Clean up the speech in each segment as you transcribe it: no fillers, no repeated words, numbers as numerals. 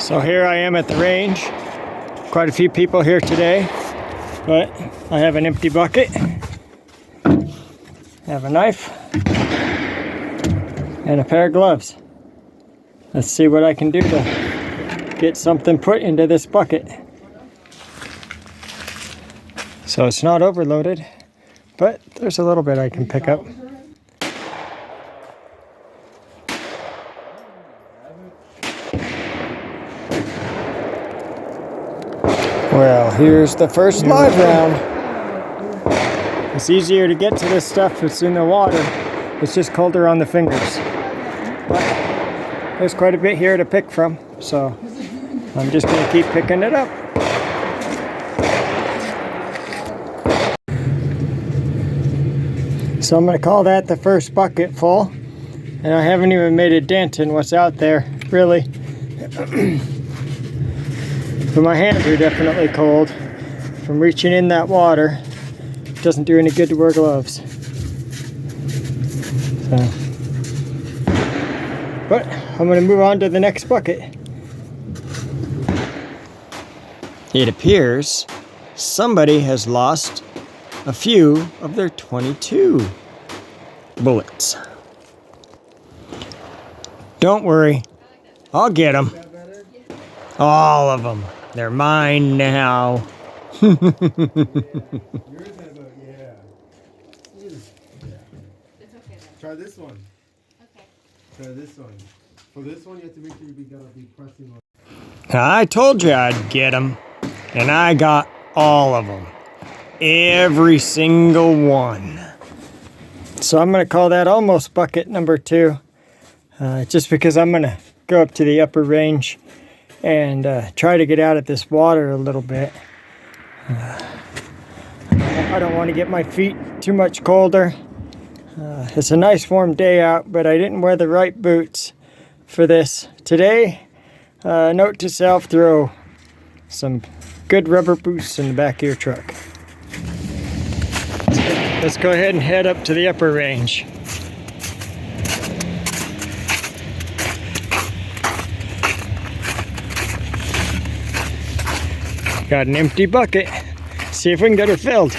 So here I am at the range. Quite a few people here today, but I have an empty bucket. I have a knife and a pair of gloves. Let's see what I can do to get something put into this bucket. So it's not overloaded, but there's a little bit I can pick up. Well, here's the first live round. It's easier to get to this stuff if it's in the water. It's just colder on the fingers. But there's quite a bit here to pick from, so I'm just going to keep picking it up. So I'm going to call that the first bucket full. And I haven't even made a dent in what's out there, really. But my hands are definitely cold from reaching in that water. It doesn't do any good to wear gloves. So. But I'm going to move on to the next bucket. It appears somebody has lost a few of their 22 bullets. Don't worry, I'll get them. All of them. They're mine now. Yours has a, yeah. It's okay. Try this one. Okay. Try this one. For this one, you have to make sure you gotta be pressing on. I told you I'd get them, and I got all of them. Every single one. So I'm going to call that almost bucket number 2. Just because I'm going to go up to the upper range and try to get out of this water a little bit. I don't want to get my feet too much colder. It's a nice warm day out, but I didn't wear the right boots for this. Today, note to self, throw some good rubber boots in the back of your truck. Let's go ahead and head up to the upper range. Got an empty bucket. See if we can get her filled.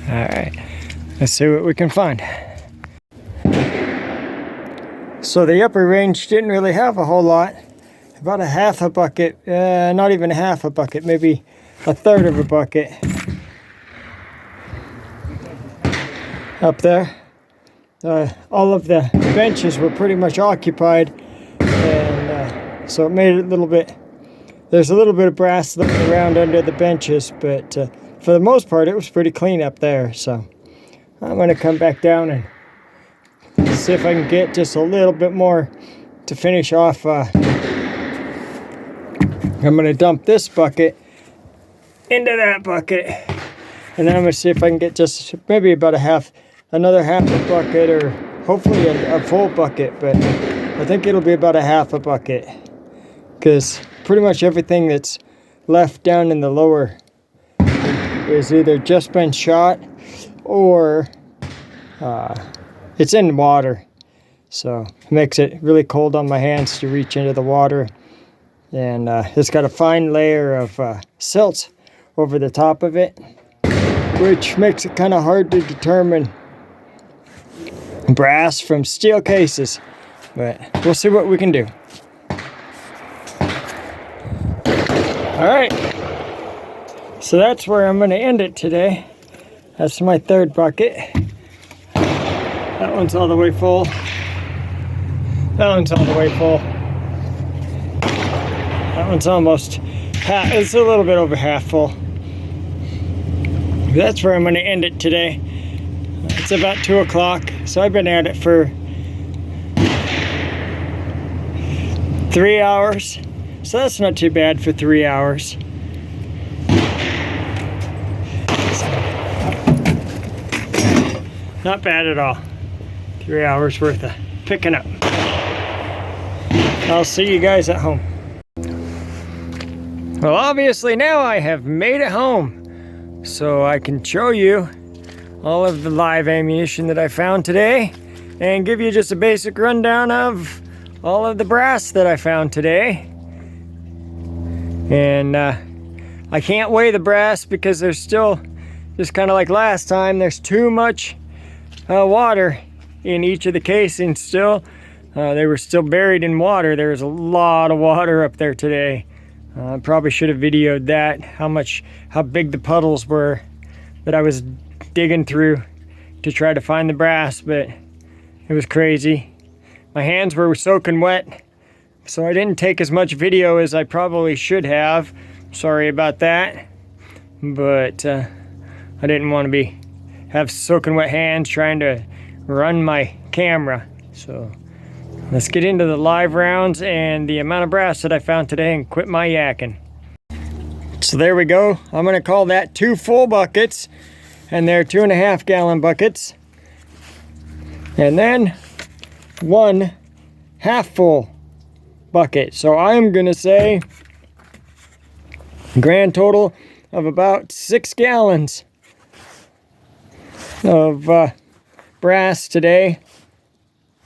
Alright, let's see what we can find. So the upper range didn't really have a whole lot. About a half a bucket, not even a half a bucket, maybe a third of a bucket. Up there. All of the benches were pretty much occupied, and so it made it a little bit, there's a little bit of brass looking around under the benches, but for the most part it was pretty clean up there. So I'm going to come back down and see if I can get just a little bit more to finish off. I'm going to dump this bucket into that bucket, and then I'm going to see if I can get just maybe about another half a bucket, or hopefully a full bucket, but I think it'll be about a half a bucket, because pretty much everything that's left down in the lower is either just been shot or it's in water, so it makes it really cold on my hands to reach into the water. And it's got a fine layer of silt over the top of it, which makes it kind of hard to determine brass from steel cases. But we'll see what we can do. Alright, so that's where I'm going to end it today. That's my third bucket. That one's all the way full. That one's all the way full. That one's almost half, it's a little bit over half full. That's where I'm going to end it today. It's about 2 o'clock, so I've been at it for 3 hours. So that's not too bad for 3 hours. Not bad at all. 3 hours worth of picking up. I'll see you guys at home. Well, obviously now I have made it home, so I can show you all of the live ammunition that I found today and give you just a basic rundown of all of the brass that I found today. And I can't weigh the brass because there's still, just kind of like last time, there's too much water in each of the casings still. They were still buried in water. There was a lot of water up there today. I probably should have videoed that, how big the puddles were that I was digging through to try to find the brass, but it was crazy. My hands were soaking wet, so I didn't take as much video as I probably should have. Sorry about that, but I didn't want to have soaking wet hands trying to run my camera. So let's get into the live rounds and the amount of brass that I found today and quit my yakking. So there we go. I'm gonna call that 2 full buckets, and they're 2.5 gallon buckets. And then 1 half full bucket. So I'm gonna say grand total of about 6 gallons of brass today.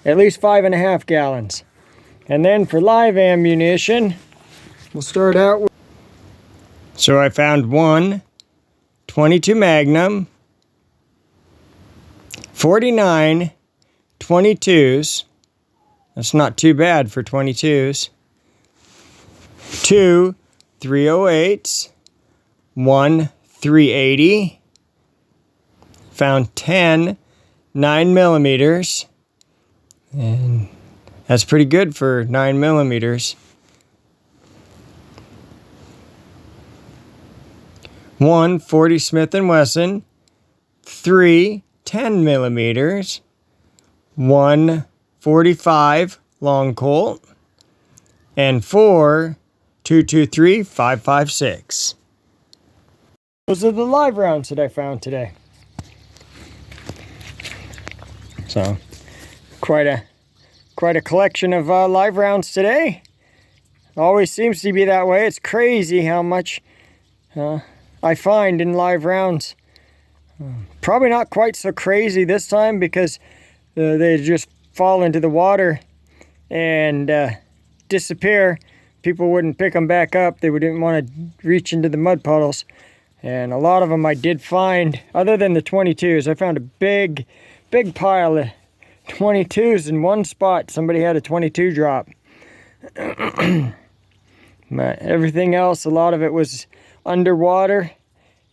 At least 5.5 gallons. And then for live ammunition, we'll start out with... So I found 1 .22 Magnum, 49 .22s. That's not too bad for 22s. 2 .308s, 1 .380. Found 10 9mm. And that's pretty good for 9mm. 1 .40 Smith & Wesson, 3 10mm, 1 .45 Long Colt, and 4 .223 5.56. Those are the live rounds that I found today. So quite a collection of live rounds today. Always seems to be that way. It's crazy how much I find in live rounds. Probably not quite so crazy this time because they just fall into the water and disappear. People wouldn't pick them back up. They wouldn't want to reach into the mud puddles. And a lot of them I did find, other than the 22s. I found a big pile of 22s in one spot. Somebody had a 22 drop. But everything else, a lot of it was underwater,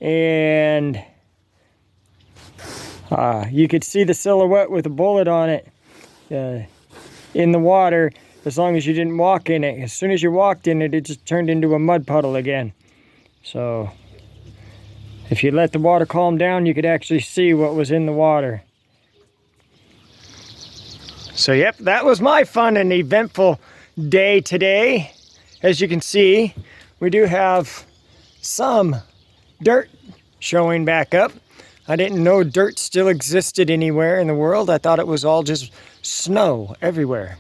and you could see the silhouette with a bullet on it in the water as long as you didn't walk in it. As soon as you walked in it, it just turned into a mud puddle again. So if you let the water calm down, you could actually see what was in the water. So yep, that was my fun and eventful day today. As you can see, we do have some dirt showing back up. I didn't know dirt still existed anywhere in the world. I thought it was all just snow everywhere.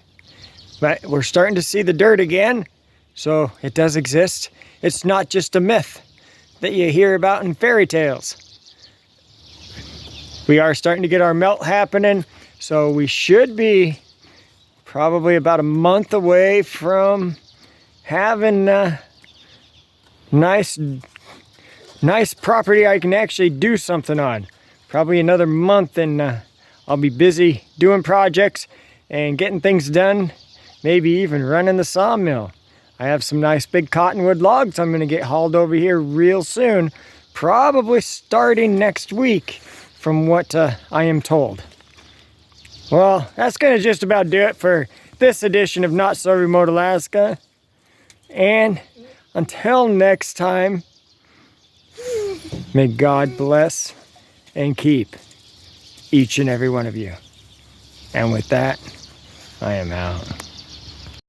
But we're starting to see the dirt again, so it does exist. It's not just a myth that you hear about in fairy tales. We are starting to get our melt happening. So we should be probably about a month away from having nice property I can actually do something on. Probably another month and I'll be busy doing projects and getting things done, maybe even running the sawmill. I have some nice big cottonwood logs I'm going to get hauled over here real soon, probably starting next week from what I am told. Well, that's going to just about do it for this edition of Not So Remote Alaska. And until next time, may God bless and keep each and every one of you. And with that, I am out.